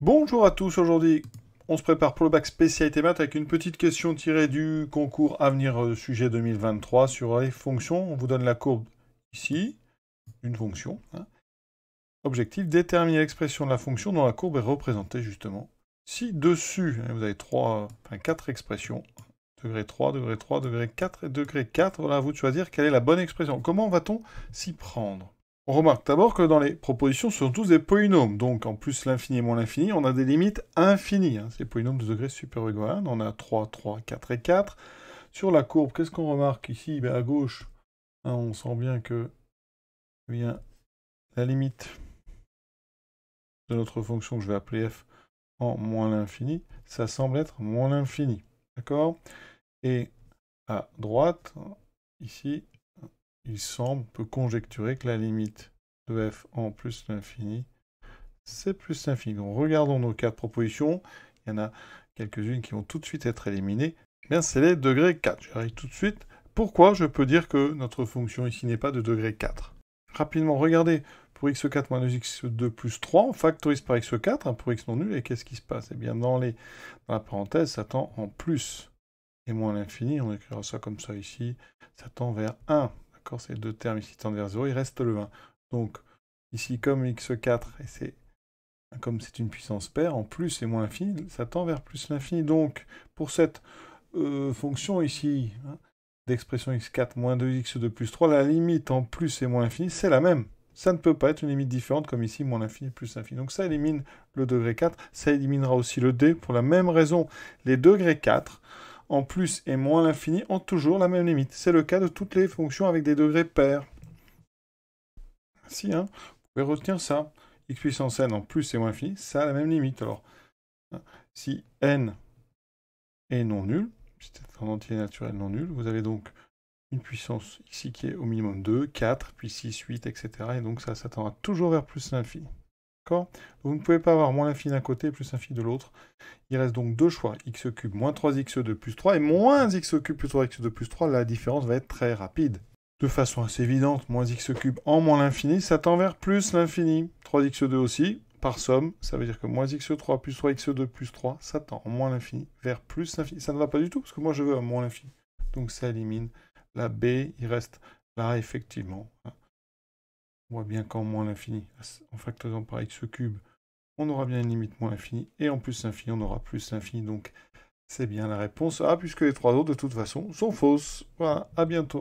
Bonjour à tous, aujourd'hui on se prépare pour le bac spécialité maths avec une petite question tirée du concours Avenir sujet 2023 sur les fonctions. On vous donne la courbe ici, une fonction. Objectif, déterminer l'expression de la fonction dont la courbe est représentée justement. Si dessus, vous avez 4 expressions, degré 3, degré 3, degré 4 et degré 4, voilà, à vous de choisir quelle est la bonne expression. Comment va-t-on s'y prendre? On remarque d'abord que dans les propositions, ce sont tous des polynômes. Donc, en plus l'infini et moins l'infini, on a des limites infinies. Ces polynômes de degré supérieur ou égal à 1. On a 3, 3, 4 et 4. Sur la courbe, qu'est-ce qu'on remarque ici? À gauche, on sent bien que la limite de notre fonction que je vais appeler f en moins l'infini, ça semble être moins l'infini. D'accord? Et à droite, ici, il semble, on peut conjecturer que la limite de f en plus l'infini, c'est plus l'infini. Donc regardons nos quatre propositions. Il y en a quelques-unes qui vont tout de suite être éliminées. Bien, c'est les degrés 4. J'arrive tout de suite. Pourquoi je peux dire que notre fonction ici n'est pas de degré 4? Rapidement, regardez, pour x4 moins 2x2 plus 3, on factorise par x4 pour x non nul, et qu'est-ce qui se passe? Eh bien, dans la parenthèse, ça tend en plus. Et moins l'infini, on écrira ça comme ça ici, ça tend vers 1. D'accord? Ces deux termes ici tendent vers 0, il reste le 1. Donc, ici, comme x4, et comme c'est une puissance paire, en plus et moins l'infini, ça tend vers plus l'infini. Donc, pour cette fonction ici, d'expression x4 moins 2x2 plus 3, la limite en plus et moins l'infini, c'est la même. Ça ne peut pas être une limite différente comme ici, moins l'infini plus l'infini. Donc ça élimine le degré 4, ça éliminera aussi le d pour la même raison. Les degrés 4, en plus et moins l'infini, ont toujours la même limite. C'est le cas de toutes les fonctions avec des degrés pairs. Si, vous pouvez retenir ça. X puissance n en plus et moins l'infini, ça a la même limite. Alors, si n est non nul, c'est un entier naturel non nul, vous avez donc une puissance ici qui est au minimum 2, 4, puis 6, 8, etc. Et donc ça s'attendra toujours vers plus l'infini. D'accord? Vous ne pouvez pas avoir moins l'infini d'un côté et plus l'infini de l'autre. Il reste donc deux choix, x cube moins 3x2 plus 3 et moins x cube plus 3x2 plus 3. La différence va être très rapide. De façon assez évidente, moins x cube en moins l'infini, ça tend vers plus l'infini. 3x2 aussi, par somme, ça veut dire que moins x3 plus 3x2 plus 3, ça tend en moins l'infini vers plus l'infini. Ça ne va pas du tout, parce que moi je veux à moins l'infini. Donc ça élimine la b, il reste là effectivement. On voit bien qu'en moins l'infini, en factorisant par x cube, on aura bien une limite moins l'infini, et en plus l'infini, on aura plus l'infini. Donc c'est bien la réponse A, puisque les trois autres, de toute façon, sont fausses. Voilà, à bientôt.